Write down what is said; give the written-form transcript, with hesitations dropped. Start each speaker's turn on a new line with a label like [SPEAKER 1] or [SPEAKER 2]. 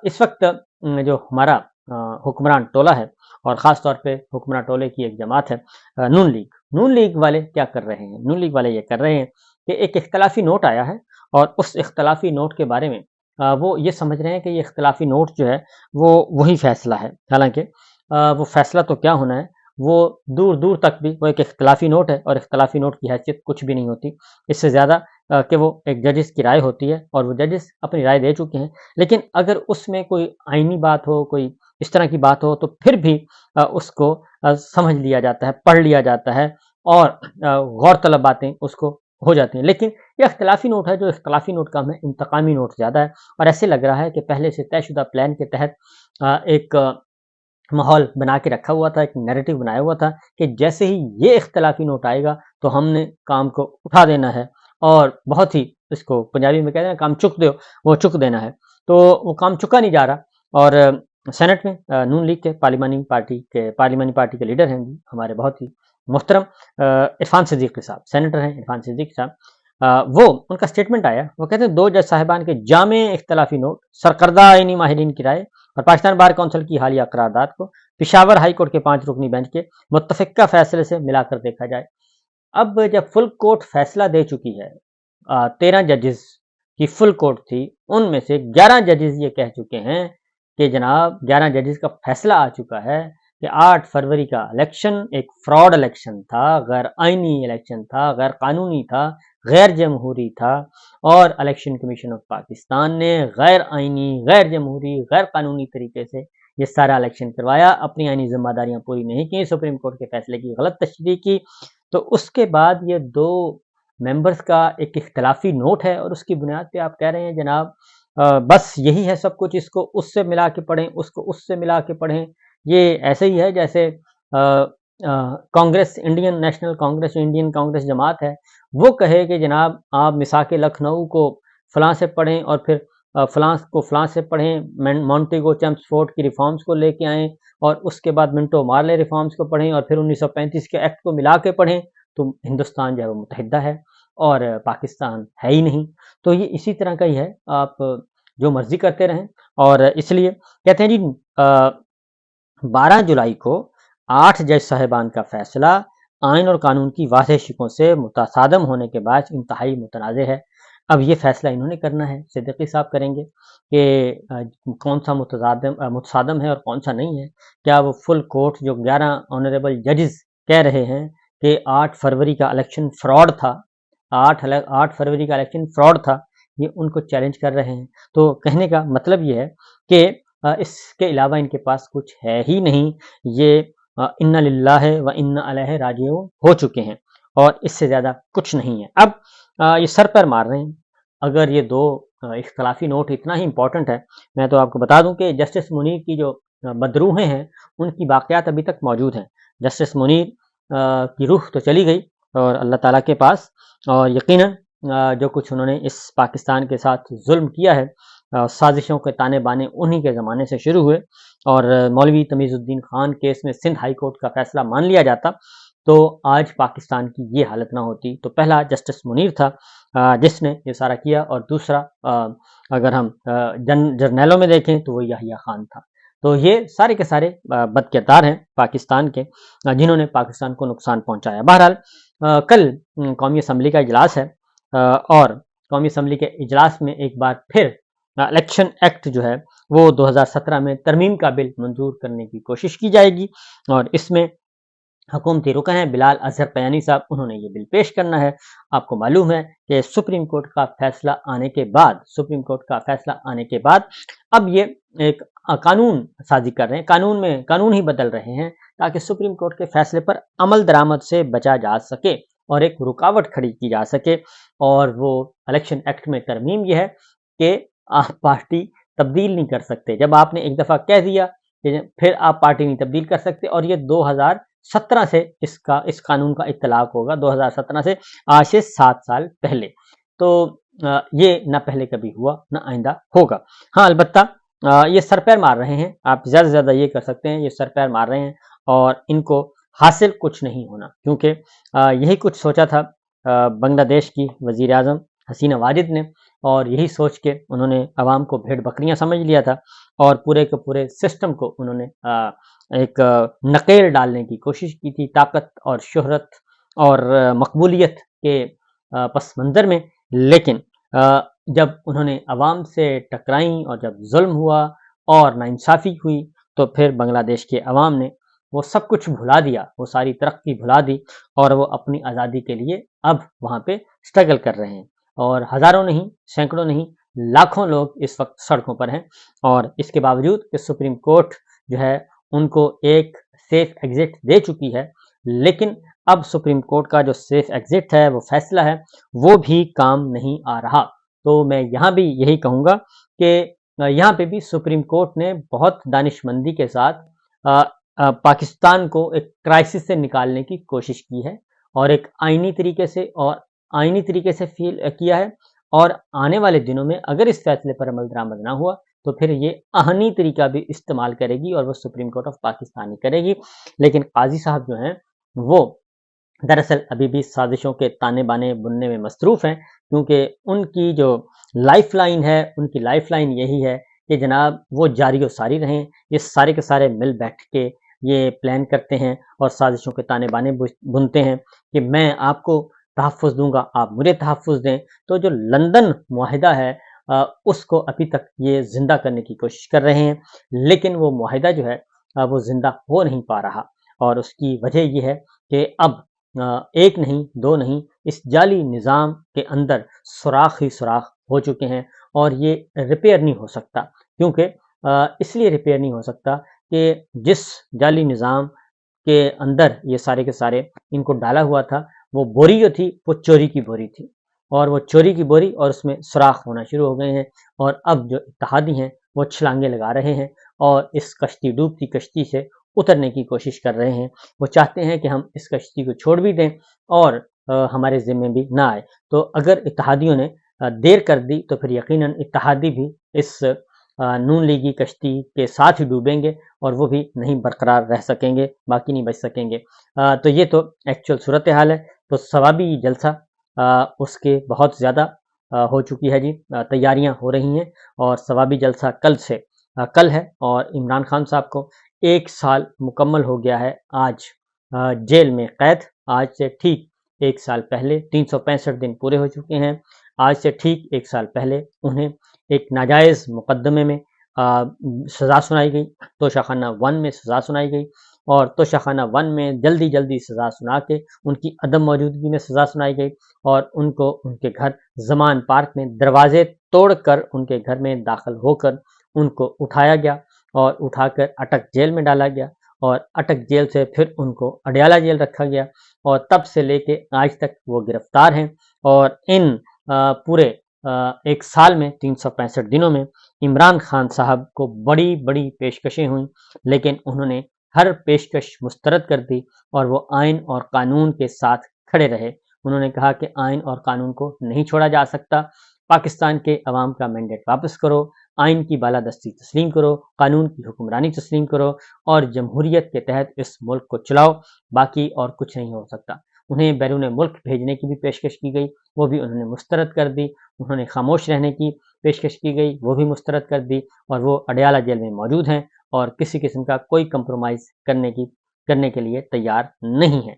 [SPEAKER 1] اس وقت جو ہمارا حکمران ٹولہ ہے اور خاص طور پہ حکمران ٹولے کی ایک جماعت ہے نون لیگ والے کیا کر رہے ہیں؟ نون لیگ والے یہ کر رہے ہیں کہ ایک اختلافی نوٹ آیا ہے اور اس اختلافی نوٹ کے بارے میں وہ یہ سمجھ رہے ہیں کہ یہ اختلافی نوٹ جو ہے وہ وہی فیصلہ ہے، حالانکہ وہ فیصلہ تو کیا ہونا ہے، وہ دور دور تک بھی وہ ایک اختلافی نوٹ ہے اور اختلافی نوٹ کی حیثیت کچھ بھی نہیں ہوتی، اس سے زیادہ کہ وہ ایک ججز کی رائے ہوتی ہے اور وہ ججز اپنی رائے دے چکے ہیں۔ لیکن اگر اس میں کوئی آئینی بات ہو، کوئی اس طرح کی بات ہو تو پھر بھی اس کو سمجھ لیا جاتا ہے، پڑھ لیا جاتا ہے اور غور طلب باتیں اس کو ہو جاتی ہیں۔ لیکن یہ اختلافی نوٹ ہے، جو اختلافی نوٹ کم ہے، انتقامی نوٹ زیادہ ہے، اور ایسے لگ رہا ہے کہ پہلے سے طے شدہ پلان کے تحت ایک ماحول بنا کے رکھا ہوا تھا، ایک نیریٹو بنایا ہوا تھا کہ جیسے ہی یہ اختلافی نوٹ آئے گا تو ہم نے کام کو اٹھا دینا ہے اور بہت ہی، اس کو پنجابی میں کہتے ہیں کام چک دو، وہ چک دینا ہے۔ تو وہ کام چکا نہیں جا رہا اور سینٹ میں نون لیگ کے پارلیمانی پارٹی کے لیڈر ہیں ہمارے بہت ہی محترم عرفان صدیقی صاحب، سینیٹر ہیں عرفان صدیقی صاحب، وہ ان کا سٹیٹمنٹ آیا، وہ کہتے ہیں 2 جج صاحبان کے جامع اختلافی نوٹ سرکردہ آئینی ماہرین کی رائے اور پاکستان بار کونسل کی حالیہ قرارداد کو پشاور ہائی کورٹ کے 5 رکنی بینچ کے متفقہ فیصلے سے ملا کر دیکھا جائے۔ اب جب فل کورٹ فیصلہ دے چکی ہے، 13 ججز کی فل کورٹ تھی، ان میں سے 11 ججز یہ کہہ چکے ہیں کہ جناب 11 ججز کا فیصلہ آ چکا ہے کہ 8 فروری کا الیکشن ایک فراڈ الیکشن تھا، غیر آئینی الیکشن تھا، غیر قانونی تھا، غیر جمہوری تھا، اور الیکشن کمیشن آف پاکستان نے غیر آئینی، غیر جمہوری، غیر قانونی طریقے سے یہ سارا الیکشن کروایا، اپنی آئینی ذمہ داریاں پوری نہیں کی، سپریم کورٹ کے فیصلے کی غلط تشریح کی۔ تو اس کے بعد یہ 2 ممبرز کا ایک اختلافی نوٹ ہے اور اس کی بنیاد پہ آپ کہہ رہے ہیں جناب بس یہی ہے سب کچھ، اس کو اس سے ملا کے پڑھیں، اس کو اس سے ملا کے پڑھیں۔ یہ ایسے ہی ہے جیسے Congress, Indian national Congress, Indian Congress جماعت ہے، وہ کہے کہ جناب آپ مساک لکھنؤ کو فلاں سے پڑھیں اور پھر فلاں کو فلاں سے پڑھیں، مونٹیگو چیمسفورڈ کی ریفارمز کو لے کے آئیں اور اس کے بعد منٹو مارلے ریفارمز کو پڑھیں اور پھر 1935 کے ایکٹ کو ملا کے پڑھیں، تو ہندوستان جو ہے وہ متحدہ ہے اور پاکستان ہے ہی نہیں۔ تو یہ اسی طرح کا ہی ہے، آپ جو مرضی کرتے رہیں۔ اور اس لیے کہتے ہیں جی 12 جولائی کو 8 جج صاحبان کا فیصلہ آئین اور قانون کی واضح شکوں سے متصادم ہونے کے باعث انتہائی متنازع ہے۔ اب یہ فیصلہ انہوں نے کرنا ہے، صدیقی صاحب کریں گے کہ کون سا متصادم ہے اور کون سا نہیں ہے۔ کیا وہ فل کورٹ جو 11 آنریبل ججز کہہ رہے ہیں کہ 8 فروری کا الیکشن فراڈ تھا، 8 فروری کا الیکشن فراڈ تھا، یہ ان کو چیلنج کر رہے ہیں؟ تو کہنے کا مطلب یہ ہے کہ اس کے علاوہ ان کے پاس کچھ ہے ہی نہیں، یہ انا للہ و انا الیہ راجعون ہو چکے ہیں اور اس سے زیادہ کچھ نہیں ہے۔ اب یہ سر پر مار رہے ہیں۔ اگر یہ 2 اختلافی نوٹ اتنا ہی امپورٹنٹ ہے، میں تو آپ کو بتا دوں کہ جسٹس منیر کی جو بدروحیں ہیں ان کی باقیات ابھی تک موجود ہیں۔ جسٹس منیر کی روح تو چلی گئی اور اللہ تعالیٰ کے پاس، اور یقیناً جو کچھ انہوں نے اس پاکستان کے ساتھ ظلم کیا ہے، سازشوں کے تانے بانے انہی کے زمانے سے شروع ہوئے، اور مولوی تمیز الدین خان کیس میں سندھ ہائی کورٹ کا فیصلہ مان لیا جاتا تو آج پاکستان کی یہ حالت نہ ہوتی۔ تو پہلا جسٹس منیر تھا جس نے یہ سارا کیا، اور دوسرا اگر ہم جرنیلوں میں دیکھیں تو وہ یحییٰ خان تھا۔ تو یہ سارے کے سارے بد کردار ہیں پاکستان کے، جنہوں نے پاکستان کو نقصان پہنچایا۔ بہرحال کل قومی اسمبلی کا اجلاس ہے اور قومی اسمبلی کے اجلاس میں ایک بار پھر الیکشن ایکٹ جو ہے وہ 2017 میں ترمیم کا بل منظور کرنے کی کوشش کی جائے گی، اور اس میں حکومتی رکن ہیں بلال اظہر پیانی صاحب، انہوں نے یہ بل پیش کرنا ہے۔ آپ کو معلوم ہے کہ سپریم کورٹ کا فیصلہ آنے کے بعد اب یہ ایک قانون سازی کر رہے ہیں، قانون ہی بدل رہے ہیں تاکہ سپریم کورٹ کے فیصلے پر عمل درآمد سے بچا جا سکے اور ایک رکاوٹ کھڑی کی جا سکے۔ اور وہ الیکشن ایکٹ میں ترمیم یہ ہے کہ آپ پارٹی تبدیل نہیں کر سکتے، جب آپ نے ایک دفعہ کہہ دیا کہ پھر آپ پارٹی نہیں تبدیل کر سکتے، اور یہ 2017 سے اس قانون کا اطلاق ہوگا، 2017 سے آج سے 7 سال پہلے۔ تو یہ نہ پہلے کبھی ہوا نہ آئندہ ہوگا۔ ہاں البتہ یہ سر پیر مار رہے ہیں، آپ زیادہ سے زیادہ یہ کر سکتے ہیں، یہ سر پیر مار رہے ہیں اور ان کو حاصل کچھ نہیں ہونا، کیونکہ یہی کچھ سوچا تھا بنگلہ دیش کی وزیر اعظم حسینہ واجد نے، اور یہی سوچ کے انہوں نے عوام کو بھیڑ بکریاں سمجھ لیا تھا اور پورے کے پورے سسٹم کو انہوں نے ایک نقیل ڈالنے کی کوشش کی تھی طاقت اور شہرت اور مقبولیت کے پس منظر میں. لیکن جب انہوں نے عوام سے ٹکرائیں اور جب ظلم ہوا اور ناانصافی ہوئی تو پھر بنگلہ دیش کے عوام نے وہ سب کچھ بھلا دیا، وہ ساری ترقی بھلا دی اور وہ اپنی آزادی کے لیے اب وہاں پہ اسٹرگل کر رہے ہیں. اور ہزاروں نہیں، سینکڑوں نہیں، لاکھوں لوگ اس وقت سڑکوں پر ہیں. اور اس کے باوجود کہ سپریم کورٹ جو ہے ان کو ایک سیف ایگزٹ دے چکی ہے، لیکن اب سپریم کورٹ کا جو سیف ایگزٹ ہے، وہ فیصلہ ہے، وہ بھی کام نہیں آ رہا. تو میں یہاں بھی یہی کہوں گا کہ یہاں پہ بھی سپریم کورٹ نے بہت دانش مندی کے ساتھ پاکستان کو ایک کرائسس سے نکالنے کی کوشش کی ہے اور ایک آئینی طریقے سے فیل کیا ہے. اور آنے والے دنوں میں اگر اس فیصلے پر عمل درآمد نہ ہوا تو پھر یہ آہنی طریقہ بھی استعمال کرے گی اور وہ سپریم کورٹ آف پاکستان ہی کرے گی. لیکن قاضی صاحب جو ہیں وہ دراصل ابھی بھی سازشوں کے تانے بانے بننے میں مصروف ہیں، کیونکہ ان کی جو لائف لائن ہے، ان کی لائف لائن یہی ہے کہ جناب وہ جاری و ساری رہیں. یہ سارے کے سارے مل بیٹھ کے یہ پلان کرتے ہیں اور سازشوں کے تانے بانے بنتے ہیں کہ میں آپ کو تحفظ دوں گا، آپ مجھے تحفظ دیں. تو جو لندن معاہدہ ہے اس کو ابھی تک یہ زندہ کرنے کی کوشش کر رہے ہیں، لیکن وہ معاہدہ جو ہے وہ زندہ ہو نہیں پا رہا. اور اس کی وجہ یہ ہے کہ اب ایک نہیں، دو نہیں، اس جعلی نظام کے اندر سوراخ ہی سوراخ ہو چکے ہیں اور یہ ریپیئر نہیں ہو سکتا. کیونکہ اس لیے ریپیئر نہیں ہو سکتا کہ جس جعلی نظام کے اندر یہ سارے کے سارے ان کو ڈالا ہوا تھا، وہ بوری جو تھی وہ چوری کی بوری تھی، اور وہ چوری کی بوری اور اس میں سوراخ ہونا شروع ہو گئے ہیں. اور اب جو اتحادی ہیں وہ چھلانگے لگا رہے ہیں اور اس کشتی ڈوبتی کشتی سے اترنے کی کوشش کر رہے ہیں. وہ چاہتے ہیں کہ ہم اس کشتی کو چھوڑ بھی دیں اور ہمارے ذمے بھی نہ آئے. تو اگر اتحادیوں نے دیر کر دی تو پھر یقیناً اتحادی بھی اس نون لیگی کشتی کے ساتھ ہی ڈوبیں گے اور وہ بھی نہیں برقرار رہ سکیں گے، باقی نہیں بچ سکیں گے. تو یہ تو ایکچوئل صورتحال ہے. تو ثوابی جلسہ اس کے بہت زیادہ ہو چکی ہے جی، تیاریاں ہو رہی ہیں اور ثوابی جلسہ کل ہے. اور عمران خان صاحب کو 1 سال مکمل ہو گیا ہے آج جیل میں قید. آج سے ٹھیک 1 سال پہلے 365 دن پورے ہو چکے ہیں. آج سے ٹھیک 1 سال پہلے انہیں ایک ناجائز مقدمے میں سزا سنائی گئی، توشہ خانہ 1 میں سزا سنائی گئی. اور توشہ خانہ 1 میں جلدی سزا سنا کے ان کی عدم موجودگی میں سزا سنائی گئی اور ان کو ان کے گھر زمان پارک میں دروازے توڑ کر ان کے گھر میں داخل ہو کر ان کو اٹھایا گیا اور اٹھا کر اٹک جیل میں ڈالا گیا. اور اٹک جیل سے پھر ان کو اڈیالہ جیل رکھا گیا اور تب سے لے کے آج تک وہ گرفتار ہیں. اور ان پورے 1 سال میں 365 دنوں میں عمران خان صاحب کو بڑی پیشکشیں ہوئیں، لیکن انہوں نے ہر پیشکش مسترد کر دی اور وہ آئین اور قانون کے ساتھ کھڑے رہے. انہوں نے کہا کہ آئین اور قانون کو نہیں چھوڑا جا سکتا، پاکستان کے عوام کا مینڈیٹ واپس کرو، آئین کی بالادستی تسلیم کرو، قانون کی حکمرانی تسلیم کرو اور جمہوریت کے تحت اس ملک کو چلاؤ، باقی اور کچھ نہیں ہو سکتا. انہیں بیرون ملک بھیجنے کی بھی پیشکش کی گئی، وہ بھی انہوں نے مسترد کر دی. انہوں نے خاموش رہنے کی پیشکش کی گئی، وہ بھی مسترد کر دی. اور وہ اڈیالہ جیل میں موجود ہیں اور کسی قسم کا کوئی کمپرومائز کرنے کے لیے تیار نہیں ہے.